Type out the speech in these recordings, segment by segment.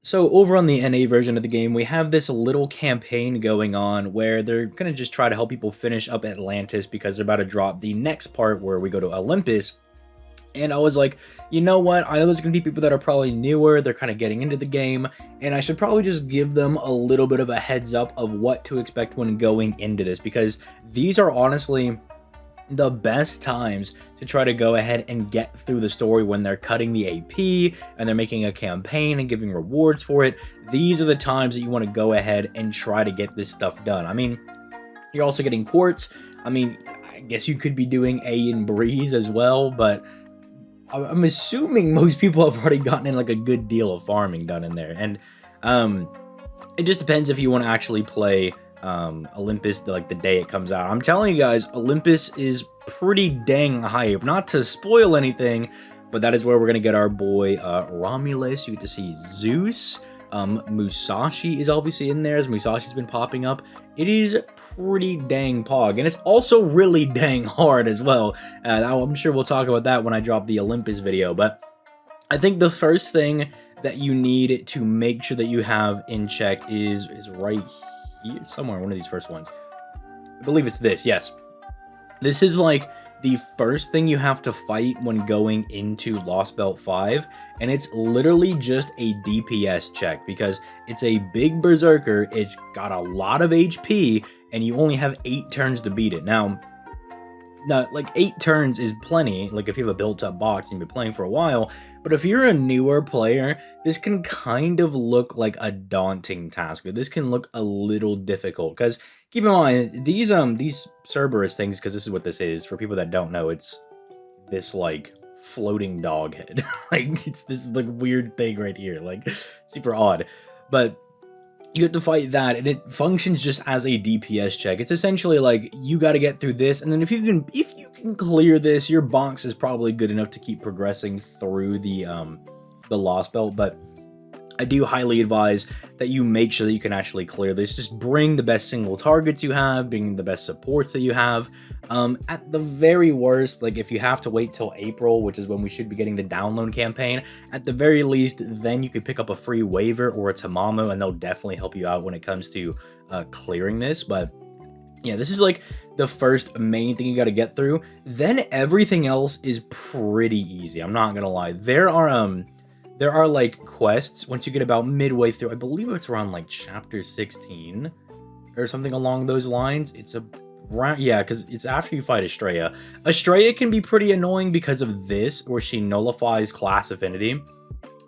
So over on the NA version of the game, we have this little campaign going on where they're going to just try to help people finish up Atlantis because they're about to drop the next part where we go to Olympus. And I was like, you know what? I know there's going to be people that are probably newer. They're kind of getting into the game. And I should probably just give them a little bit of a heads up of what to expect when going into this. Because these are honestly the best times to try to go ahead and get through the story when they're cutting the AP and they're making a campaign and giving rewards for it. These are the times that you want to go ahead and try to get this stuff done. I mean, you're also getting quartz. I mean, I guess you could be doing A and Breeze as well, but I'm assuming most people have already gotten in like a good deal of farming done in there. And it just depends if you want to actually play Olympus like the day it comes out. I'm telling you guys, Olympus is pretty dang hype. Not to spoil anything, but that is where we're gonna get our boy Romulus. You get to see Zeus. Musashi is obviously in there, as Musashi's been popping up. It is pretty dang pog, and it's also really dang hard as well. I'm sure we'll talk about that when I drop the Olympus video, but I think the first thing that you need to make sure that you have in check is right here, somewhere, one of these first ones. I believe it's this, yes. This is like the first thing you have to fight when going into Lostbelt 5, and it's literally just a DPS check because it's a big berserker, it's got a lot of HP, and you only have 8 turns to beat it. Now, like 8 turns is plenty, like if you have a built-up box and you've been playing for a while, but if you're a newer player, this can kind of look like a daunting task. This can look a little difficult, because keep in mind, these Cerberus things, because this is what this is, for people that don't know, it's this, like, floating dog head. Like, it's this, like, weird thing right here, like, super odd. But you have to fight that, and it functions just as a DPS check. It's essentially like, you got to get through this, and then if you can clear this, your box is probably good enough to keep progressing through the Lostbelt. But I do highly advise that you make sure that you can actually clear this. Just bring the best single targets you have, bring the best supports that you have. At the very worst, like if you have to wait till April, which is when we should be getting the download campaign, at the very least, then you could pick up a free waiver or a Tamamo, and they'll definitely help you out when it comes to clearing this. But yeah, this is like the first main thing you got to get through. Then everything else is pretty easy. I'm not gonna lie. There are like quests once you get about midway through. I believe it's around like chapter 16 or something along those lines. It's yeah, because it's after you fight Estrella. Estrella can be pretty annoying because of this, where she nullifies class affinity,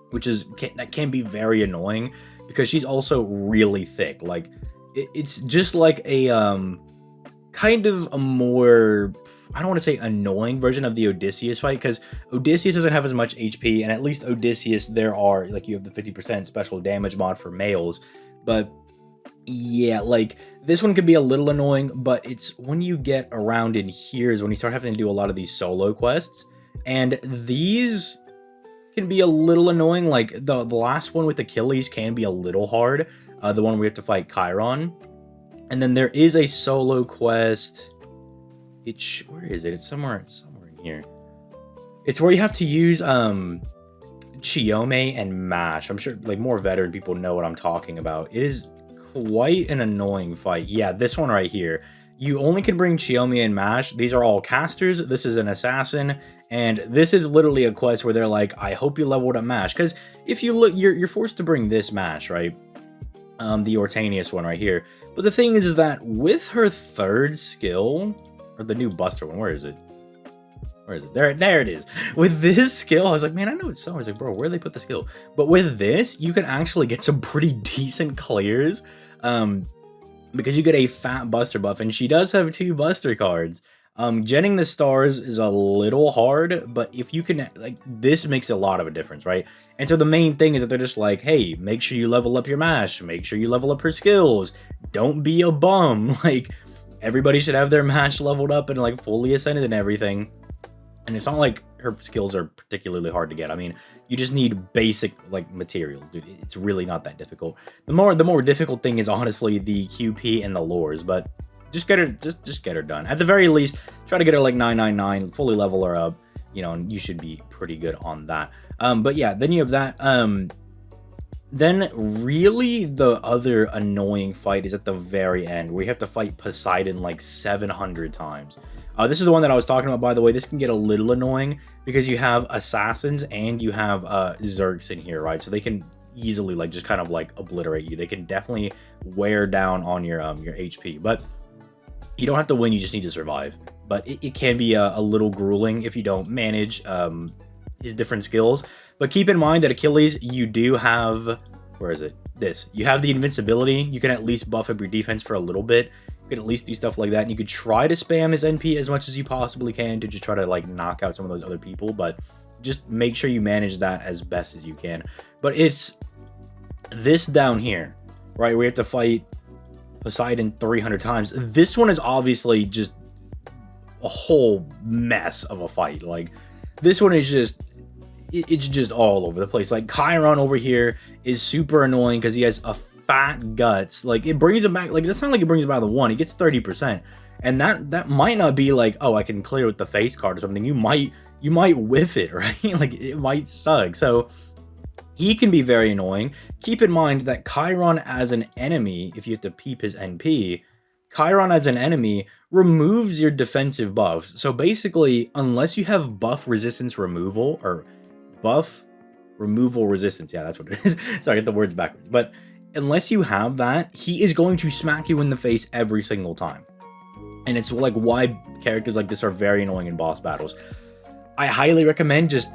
which is that can be very annoying because she's also really thick. Like it's just like a kind of a more, I don't want to say annoying version of the Odysseus fight, because Odysseus doesn't have as much HP, and at least Odysseus, there are, like, you have the 50% special damage mod for males, but yeah, like, this one could be a little annoying, but it's when you get around in here is when you start having to do a lot of these solo quests, and these can be a little annoying. Like, the last one with Achilles can be a little hard, the one where we have to fight Chiron, and then there is a solo quest. Where is it? It's somewhere in here. It's where you have to use Chiome and Mash. I'm sure like more veteran people know what I'm talking about. It is quite an annoying fight. Yeah, this one right here. You only can bring Chiome and Mash. These are all casters. This is an assassin, and this is literally a quest where they're like, I hope you leveled up Mash, because if you look, you're forced to bring this Mash, right? The Ortanius one right here. But the thing is that with her 3rd skill, or the new Buster one, where is it? Where is it? There it is. With this skill, I was like, man, I know it's so. I was like, bro, where they put the skill? But with this, you can actually get some pretty decent clears, because you get a fat Buster buff, and she does have 2 Buster cards. Getting the stars is a little hard, but if you can, like, this makes a lot of a difference, right? And so the main thing is that they're just like, hey, make sure you level up your Mash, make sure you level up her skills, don't be a bum. Like, everybody should have their Mash leveled up and like fully ascended and everything. And it's not like her skills are particularly hard to get. I mean, you just need basic like materials, dude. It's really not that difficult. The more difficult thing is honestly the QP and the lures, but just get her just get her done. At the very least, try to get her like 999, fully level her up, you know, and you should be pretty good on that. But yeah, then you have that. Then really the other annoying fight is at the very end where you have to fight Poseidon like 700 times. This is the one that I was talking about, by the way. This can get a little annoying because you have assassins and you have Zergs in here, right? So they can easily like just kind of like obliterate you. They can definitely wear down on your HP, but you don't have to win. You just need to survive. But it can be a little grueling if you don't manage his different skills. But keep in mind that Achilles, you do have, where is it? This. You have the invincibility. You can at least buff up your defense for a little bit. You can at least do stuff like that. And you could try to spam his NP as much as you possibly can to just try to like knock out some of those other people. But just make sure you manage that as best as you can. But it's this down here, right? We have to fight Poseidon 300 times. This one is obviously just a whole mess of a fight. Like, this one is just, it's just all over the place. Like, Chiron over here is super annoying because he has a fat guts. Like, it brings him back. Like, it's not like it brings him out of the one. He gets 30%. And that might not be like, oh, I can clear with the face card or something. You might whiff it, right? Like, it might suck. So he can be very annoying. Keep in mind that Chiron as an enemy, if you have to peep his NP, Chiron as an enemy removes your defensive buffs. So basically, unless you have buff resistance removal, or buff removal resistance, yeah, that's what it is. Sorry, I get the words backwards. But unless you have that, he is going to smack you in the face every single time. And it's like why characters like this are very annoying in boss battles. I highly recommend just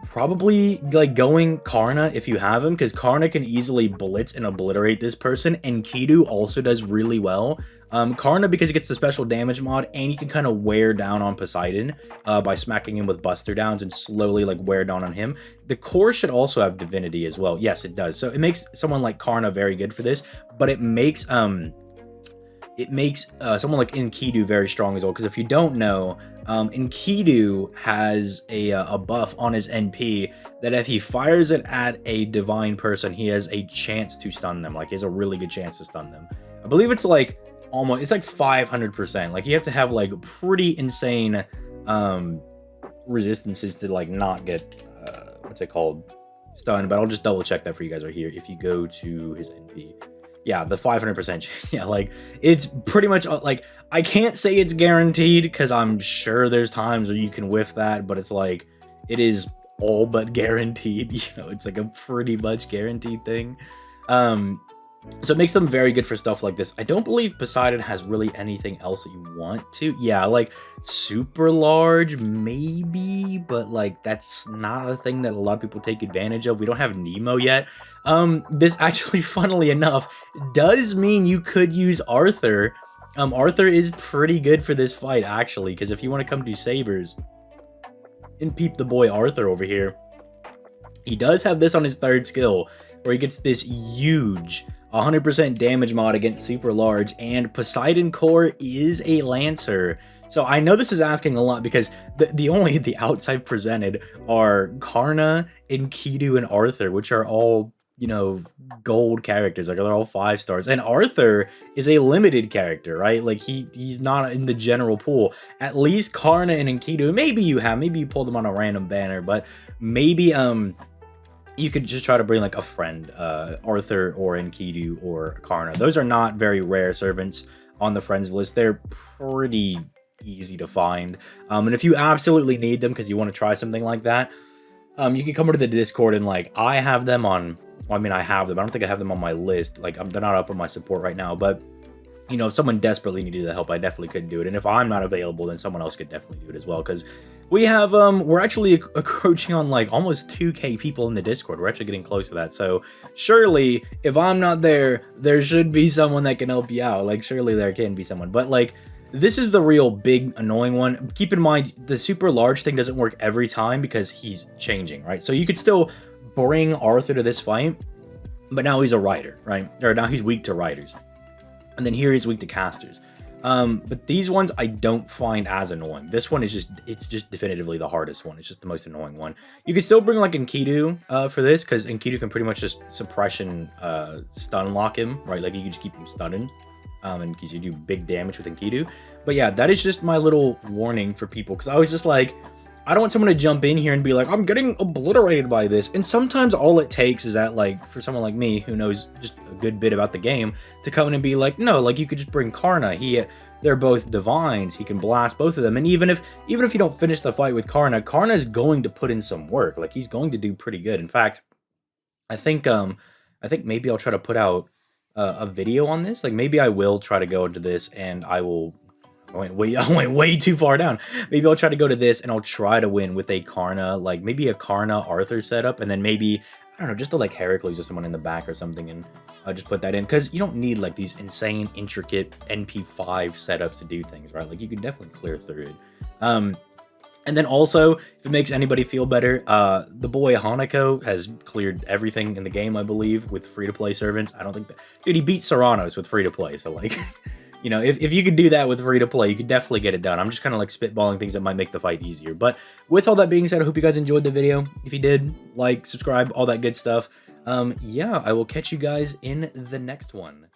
probably like going Karna if you have him, because Karna can easily blitz and obliterate this person, and Kidu also does really well. Karna, because he gets the special damage mod, and you can kind of wear down on Poseidon by smacking him with Buster Downs and slowly like wear down on him. The core should also have Divinity as well. Yes, it does. So it makes someone like Karna very good for this, but it makes someone like Enkidu very strong as well, because if you don't know, Enkidu has a buff on his NP that if he fires it at a divine person, he has a chance to stun them. Like, he has a really good chance to stun them. I believe it's like almost, it's like 500%. Like, you have to have like pretty insane resistances to like not get what's it called, stunned. But I'll just double check that for you guys right here. If you go to his NP, yeah, the 500% chance. Yeah, like, it's pretty much like, I can't say it's guaranteed because I'm sure there's times where you can whiff that, but it's like, it is all but guaranteed. You know, it's like a pretty much guaranteed thing. So it makes them very good for stuff like this. I don't believe Poseidon has really anything else that you want to. Yeah, like super large, maybe, but like that's not a thing that a lot of people take advantage of. We don't have Nemo yet. This actually, funnily enough, does mean you could use Arthur. Arthur is pretty good for this fight, actually, because if you want to come to Sabers and peep the boy Arthur over here, he does have this on his third skill, where he gets this huge 100% damage mod against super large, and Poseidon core is a Lancer. So I know this is asking a lot because the outside presented are Karna and Kidu and Arthur, which are all, you know, gold characters. Like, they're all 5 stars. And Arthur is a limited character, right? Like, he's not in the general pool. At least Karna and Enkidu, maybe you pulled them on a random banner, but maybe you could just try to bring like a friend, Arthur or Enkidu or Karna. Those are not very rare servants on the friends list. They're pretty easy to find. And if you absolutely need them because you want to try something like that, you can come over to the Discord and like, I have them on, well, I mean, I have them. I don't think I have them on my list. Like, they're not up on my support right now, but you know, if someone desperately needed the help, I definitely could do it. And if I'm not available, then someone else could definitely do it as well. Because we have, we're actually approaching on like almost 2K people in the Discord. We're actually getting close to that. So surely, if I'm not there, there should be someone that can help you out. Like, surely there can be someone. But like, this is the real big annoying one. Keep in mind, the super large thing doesn't work every time because he's changing, right? So you could still bring Arthur to this fight, but now he's a rider, right? Or now he's weak to riders. And then here he's weak to casters. But these ones I don't find as annoying. This one is just, it's just definitively the hardest one. It's just the most annoying one. You can still bring like Enkidu for this, because Enkidu can pretty much just suppression stun lock him, right? Like, you can just keep him stunning. And because you do big damage with Enkidu. But yeah, that is just my little warning for people, because I was just like, I don't want someone to jump in here and be like, I'm getting obliterated by this. And sometimes all it takes is that, like, for someone like me who knows just a good bit about the game to come in and be like, no, like, you could just bring Karna. They're both divines. He can blast both of them. And even if you don't finish the fight with Karna is going to put in some work. Like, he's going to do pretty good. In fact, I think maybe I'll try to put out a video on this. Like, maybe I will try to go into this and I went way too far down. Maybe I'll try to go to this and I'll try to win with a Karna, like maybe a Karna Arthur setup, and then maybe, I don't know, just to like Heracles or someone in the back or something, and I'll just put that in, because you don't need like these insane, intricate NP5 setups to do things, right? Like, you can definitely clear through it. And then also, if it makes anybody feel better, the boy Hanako has cleared everything in the game, I believe, with free-to-play servants. I don't think that... Dude, he beat Serranos with free-to-play, so, like... You know, if you could do that with free-to-play, you could definitely get it done. I'm just kind of, like, spitballing things that might make the fight easier. But with all that being said, I hope you guys enjoyed the video. If you did, like, subscribe, all that good stuff. Yeah, I will catch you guys in the next one.